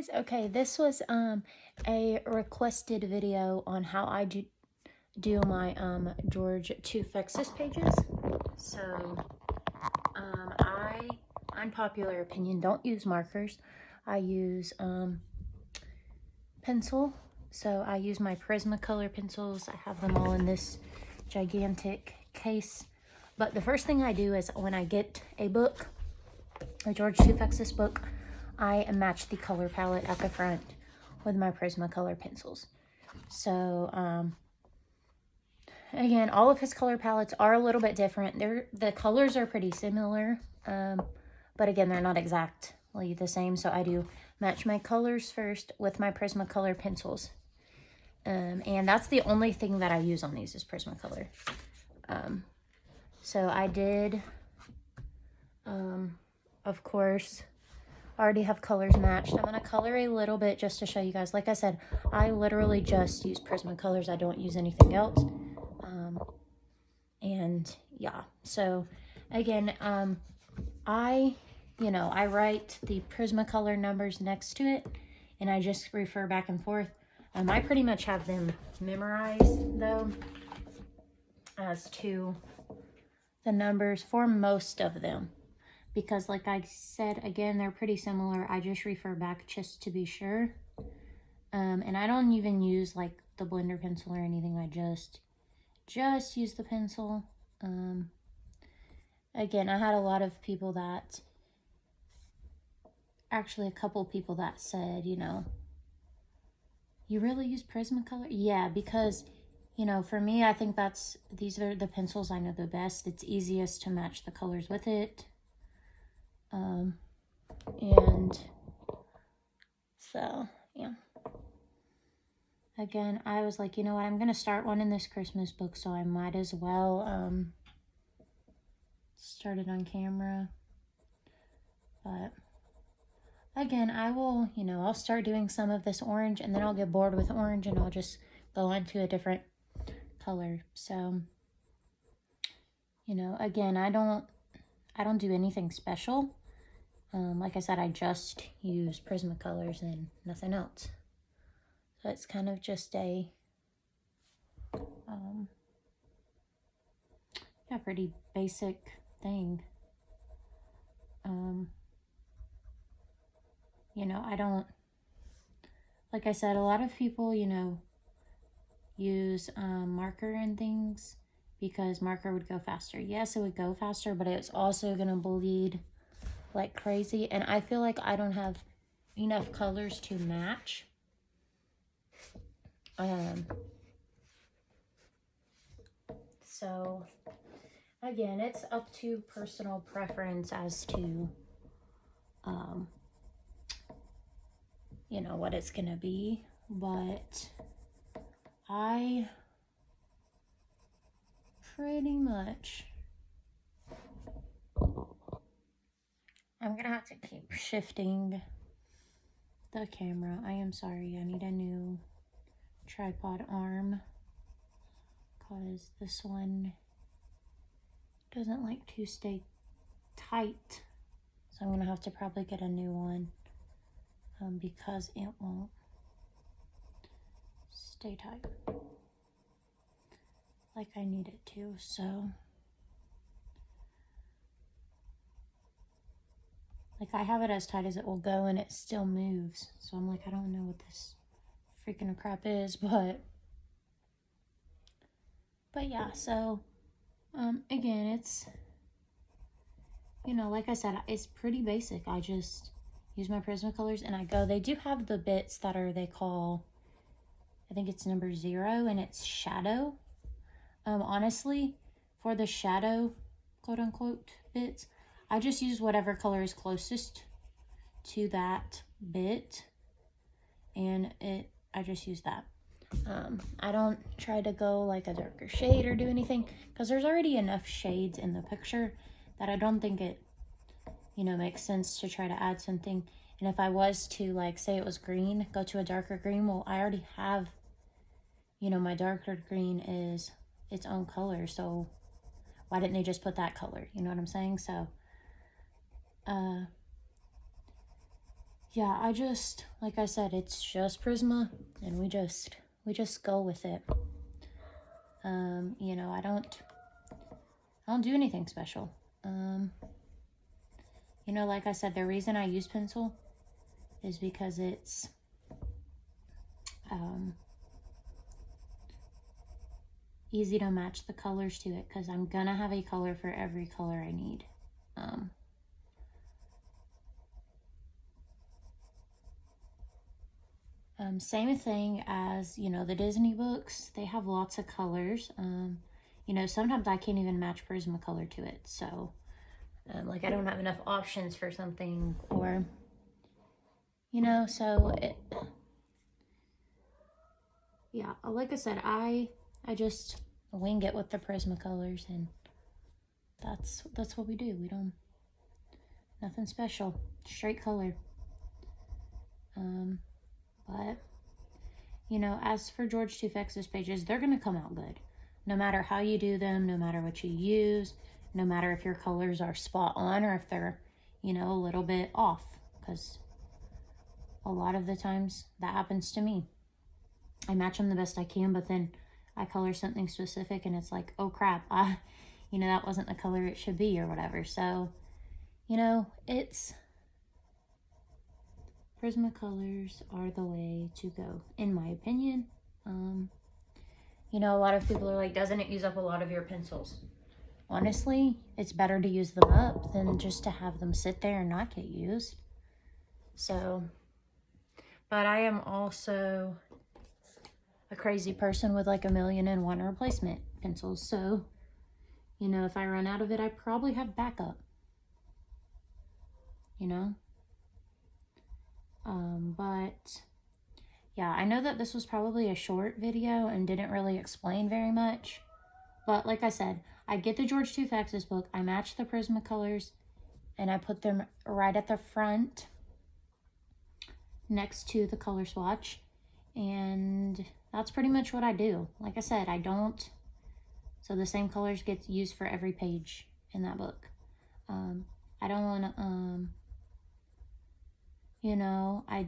guys. Okay, this was a requested video on how I do my George Toufexis pages. So I, unpopular opinion, don't use markers. I use pencil. So I use my Prismacolor pencils. I have them all in this gigantic case. But the first thing I do is when I get a book, a George Toufexis book, I match the color palette at the front with my Prismacolor pencils. So, again, all of his color palettes are a little bit different. The colors are pretty similar, but again, they're not exactly the same. So I do match my colors first with my Prismacolor pencils. And that's the only thing that I use on these is Prismacolor. So I did, of course, already have colors matched. I'm going to color a little bit just to show you guys. Like I said, I literally just use Prismacolors. I don't use anything else. And yeah, so again, I write the Prismacolor numbers next to it and I just refer back and forth. I pretty much have them memorized though as to the numbers for most of them. Because like I said, again, they're pretty similar. I just refer back just to be sure. And I don't even use like the blender pencil or anything. I just use the pencil. Again, I had a lot of people that, actually a couple people that said, you really use Prismacolor? Yeah, because, for me, I think these are the pencils I know the best. It's easiest to match the colors with it. And so, yeah. Again, I was like, you know what, I'm going to start one in this Christmas book, so I might as well start it on camera. But again, I will, I'll start doing some of this orange, and then I'll get bored with orange, and I'll just go on to a different color. So, again, I don't do anything special. Like I said, I just use Prismacolors and nothing else. So it's kind of just a pretty basic thing. I don't, like I said, a lot of people, use marker and things because marker would go faster. Yes, it would go faster, but it's also gonna bleed like crazy, and I feel like I don't have enough colors to match. So again, it's up to personal preference as to what it's gonna be, but I pretty much, I'm gonna have to keep shifting the camera. I am sorry, I need a new tripod arm because this one doesn't like to stay tight. So I'm gonna have to probably get a new one because it won't stay tight like I need it to. So like I have it as tight as it will go and it still moves. So I'm like, I don't know what this freaking crap is, but yeah, so again, it's, like I said, it's pretty basic. I just use my Prismacolors and I go. They do have the bits that they call, I think it's number 0, and it's shadow. Honestly, for the shadow, quote unquote, bits, I just use whatever color is closest to that bit, and I just use that. I don't try to go like a darker shade or do anything because there's already enough shades in the picture that I don't think it, makes sense to try to add something. And if I was to, like, say it was green, go to a darker green, well, I already have, my darker green is its own color, so why didn't they just put that color? You know what I'm saying? So yeah, I just, like I said, it's just Prisma, and we just go with it. You know, I don't do anything special. You know, like I said, the reason I use pencil is because it's easy to match the colors to it, because I'm gonna have a color for every color I need. Same thing as, you know, the Disney books. They have lots of colors. You know, sometimes I can't even match Prismacolor to it. So, like, I don't have enough options for something, or, you know, so yeah, like I said, I just wing it with the Prismacolors, and that's what we do. We don't, nothing special, straight color. But, you know, as for George Toufexis pages, they're going to come out good. No matter how you do them, no matter what you use, no matter if your colors are spot on or if they're, you know, a little bit off. Because a lot of the times that happens to me. I match them the best I can, but then I color something specific and it's like, oh crap, you know, that wasn't the color it should be or whatever. So, you know, it's... Prismacolors are the way to go, in my opinion. You know, a lot of people are like, doesn't it use up a lot of your pencils? Honestly, it's better to use them up than just to have them sit there and not get used. So, but I am also a crazy person with like 1,000,001 replacement pencils. So, you know, if I run out of it, I probably have backup. You know? But yeah, I know that this was probably a short video and didn't really explain very much. But like I said, I get the George Toufexis book, I match the Prismacolors, and I put them right at the front next to the color swatch. And that's pretty much what I do. Like I said, I don't... So the same colors get used for every page in that book. I don't want to... you know, I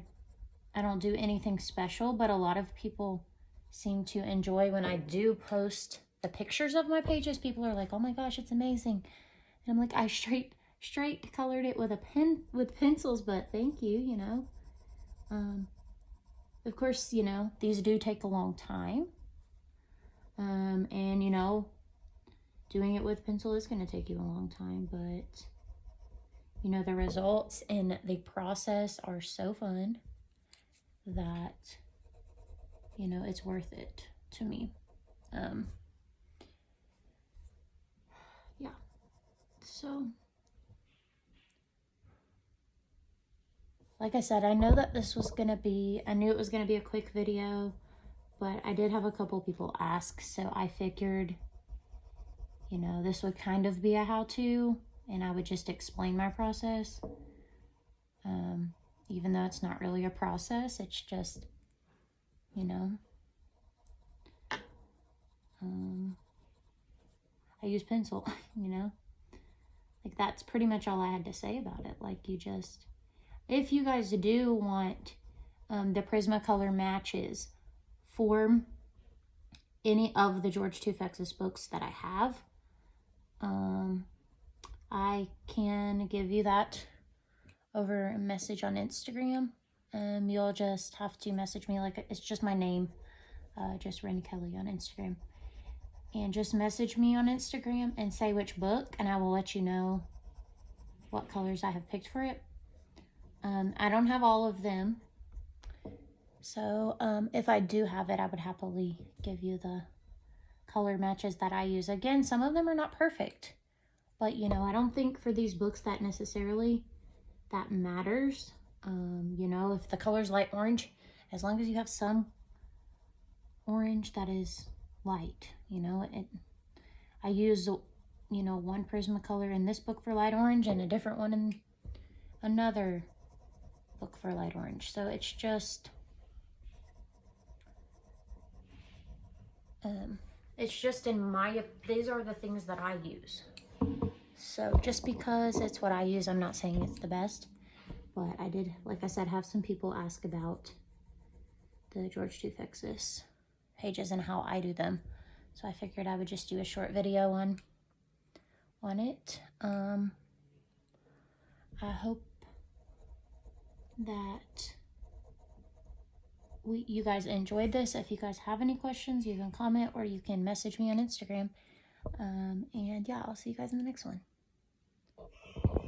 don't do anything special, but a lot of people seem to enjoy when I do post the pictures of my pages. People are like, oh my gosh, it's amazing. And I'm like, I straight colored it with a pen, with pencils, but thank you, you know. Of course, you know, these do take a long time. And, you know, doing it with pencil is going to take you a long time, but... You know, the results and the process are so fun that, you know, it's worth it to me. Yeah. So, like I said, I know that this was going to be, I knew it was going to be a quick video, but I did have a couple people ask, so I figured, you know, this would kind of be a how-to. And I would just explain my process. Even though it's not really a process, it's just, you know. I use pencil, you know. Like, that's pretty much all I had to say about it. Like, you just, if you guys do want the Prismacolor matches for any of the George Toufexis books that I have, I can give you that over a message on Instagram. You'll just have to message me, like, it's just my name, just Ren Kelly on Instagram. And just message me on Instagram and say which book, and I will let you know what colors I have picked for it. I don't have all of them. So if I do have it, I would happily give you the color matches that I use. Again, some of them are not perfect. But, you know, I don't think for these books that necessarily that matters. You know, if the color's light orange, as long as you have some orange that is light, you know. I use, you know, one Prismacolor in this book for light orange and a different one in another book for light orange. So it's just... these are the things that I use. So just because it's what I use, I'm not saying it's the best. But I did, like I said, have some people ask about the George Toufexis pages and how I do them. So I figured I would just do a short video on it. I hope that you guys enjoyed this. If you guys have any questions, you can comment or you can message me on Instagram. And yeah, I'll see you guys in the next one.